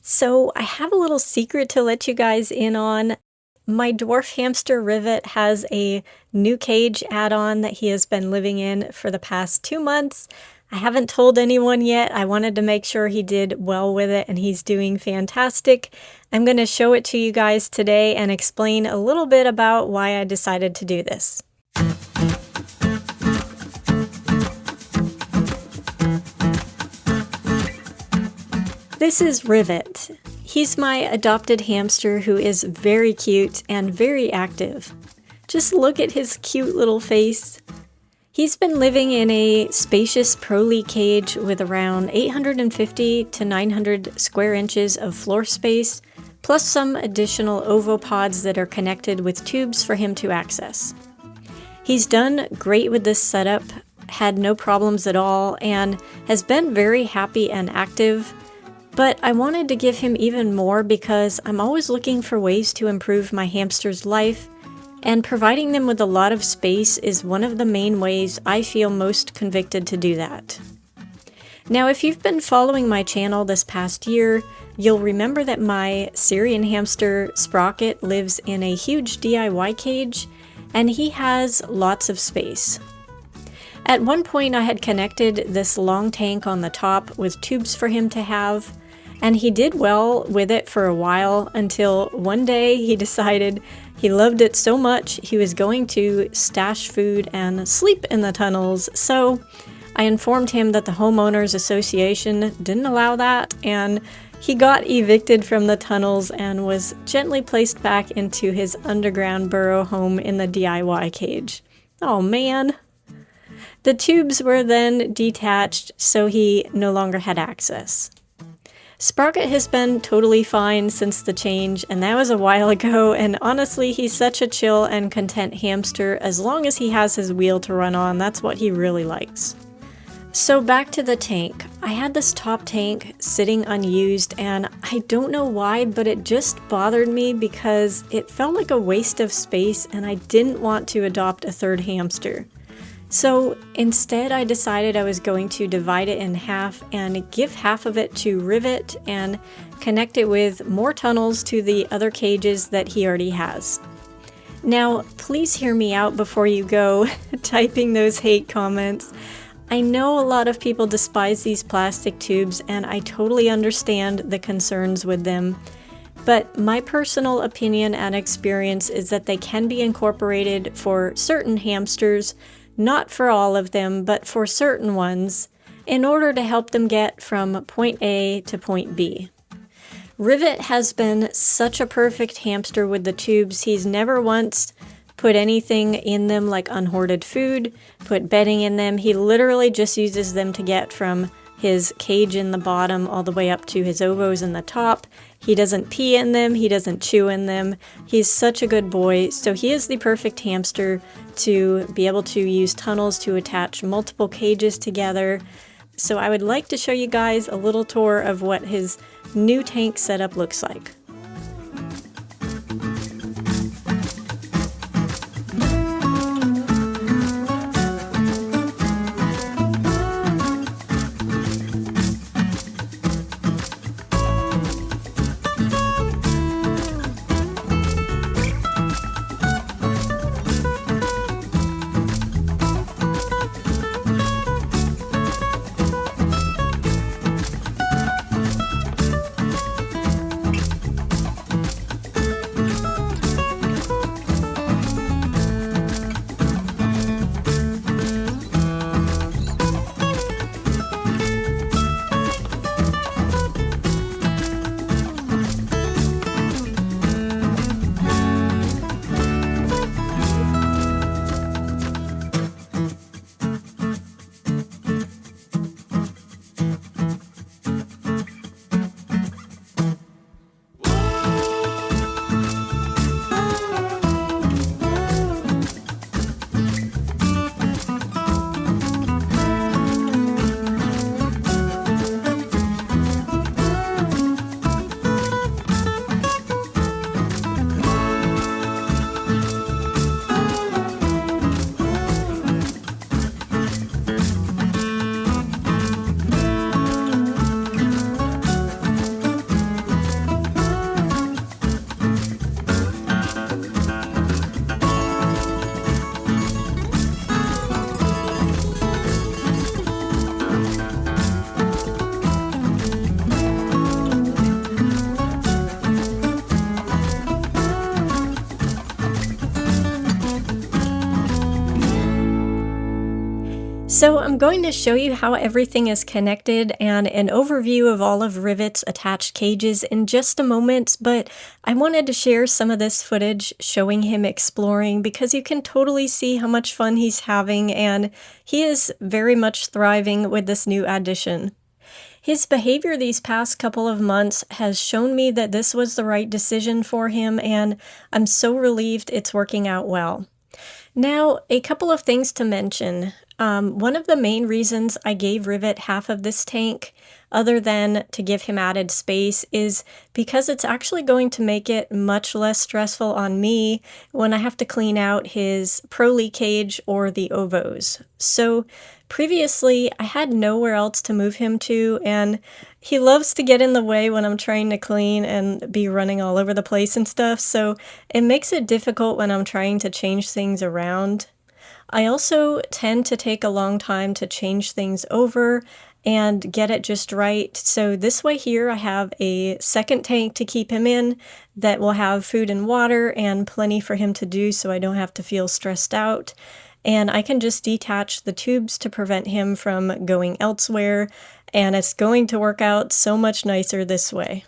So, I have a little secret to let you guys in on. My dwarf hamster Rivet has a new cage add-on that he has been living in for the past 2 months. I haven't told anyone yet. I wanted to make sure he did well with it, and he's doing fantastic. I'm going to show it to you guys today and explain a little bit about why I decided to do this. This is Rivet. He's my adopted hamster who is very cute and very active. Just look at his cute little face. He's been living in a spacious Pro-Li cage with around 850 to 900 square inches of floor space, plus some additional ovopods that are connected with tubes for him to access. He's done great with this setup, had no problems at all, and has been very happy and active. But I wanted to give him even more because I'm always looking for ways to improve my hamster's life, and providing them with a lot of space is one of the main ways I feel most convicted to do that. Now, if you've been following my channel this past year, you'll remember that my Syrian hamster Sprocket lives in a huge DIY cage, and he has lots of space. At one point I had connected this long tank on the top with tubes for him to have, and he did well with it for a while until one day he decided he loved it so much he was going to stash food and sleep in the tunnels. So I informed him that the homeowners association didn't allow that, and he got evicted from the tunnels and was gently placed back into his underground burrow home in the DIY cage. Oh man. The tubes were then detached, so he no longer had access. Sprocket has been totally fine since the change, and that was a while ago, and honestly, he's such a chill and content hamster. As long as he has his wheel to run on, that's what he really likes. So back to the tank. I had this top tank sitting unused, and I don't know why, but it just bothered me because it felt like a waste of space, and I didn't want to adopt a third hamster. So instead I decided I was going to divide it in half and give half of it to Rivet and connect it with more tunnels to the other cages that he already has. Now, please hear me out before you go typing those hate comments. I know a lot of people despise these plastic tubes, and I totally understand the concerns with them. But my personal opinion and experience is that they can be incorporated for certain hamsters, not for all of them, but for certain ones, in order to help them get from point A to point B. Rivet has been such a perfect hamster with the tubes. He's never once put anything in them like unhoarded food, put bedding in them. He literally just uses them to get from his cage in the bottom all the way up to his ovos in the top. He doesn't pee in them, he doesn't chew in them. He's such a good boy, so he is the perfect hamster to be able to use tunnels to attach multiple cages together. So I would like to show you guys a little tour of what his new tank setup looks like. So I'm going to show you how everything is connected and an overview of all of Rivet's attached cages in just a moment, but I wanted to share some of this footage showing him exploring because you can totally see how much fun he's having, and he is very much thriving with this new addition. His behavior these past couple of months has shown me that this was the right decision for him, and I'm so relieved it's working out well. Now, a couple of things to mention. One of the main reasons I gave Rivet half of this tank, other than to give him added space, is because it's actually going to make it much less stressful on me when I have to clean out his Proly cage or the Ovos. So previously, I had nowhere else to move him to, and he loves to get in the way when I'm trying to clean and be running all over the place and stuff, so it makes it difficult when I'm trying to change things around. I also tend to take a long time to change things over and get it just right. So this way here I have a second tank to keep him in that will have food and water and plenty for him to do so I don't have to feel stressed out. And I can just detach the tubes to prevent him from going elsewhere, and it's going to work out so much nicer this way.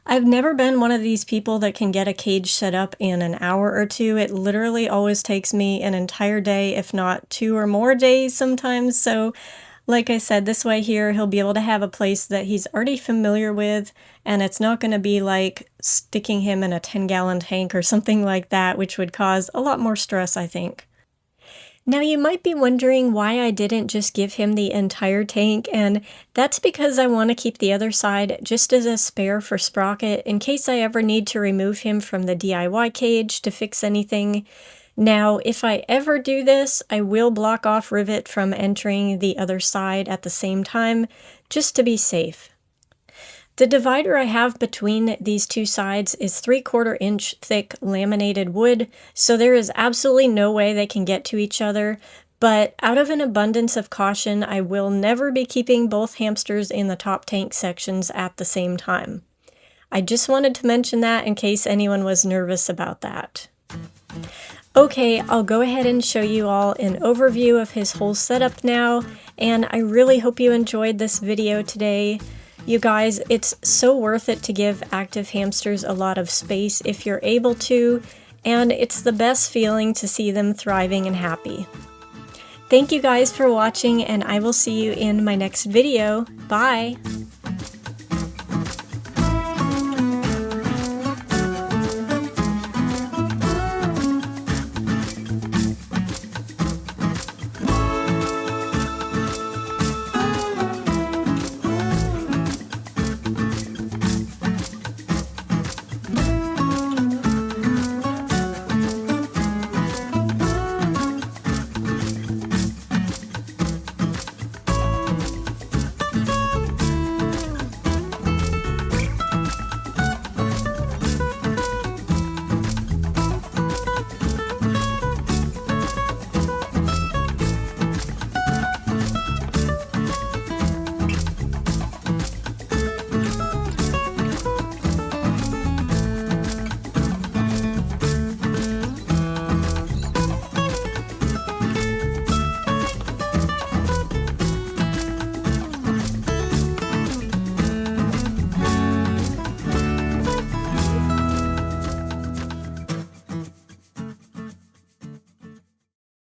I've never been one of these people that can get a cage set up in an hour or two. It literally always takes me an entire day, if not 2 or more days sometimes. So like I said, this way here, he'll be able to have a place that he's already familiar with, and it's not going to be like sticking him in a 10-gallon tank or something like that, which would cause a lot more stress, I think. Now you might be wondering why I didn't just give him the entire tank, and that's because I want to keep the other side just as a spare for Sprocket in case I ever need to remove him from the DIY cage to fix anything. Now, if I ever do this, I will block off Rivet from entering the other side at the same time, just to be safe. The divider I have between these two sides is 3/4 inch thick laminated wood, so there is absolutely no way they can get to each other, but out of an abundance of caution, I will never be keeping both hamsters in the top tank sections at the same time. I just wanted to mention that in case anyone was nervous about that. Okay, I'll go ahead and show you all an overview of his whole setup now, and I really hope you enjoyed this video today. You guys, it's so worth it to give active hamsters a lot of space if you're able to, and it's the best feeling to see them thriving and happy. Thank you guys for watching, and I will see you in my next video. Bye!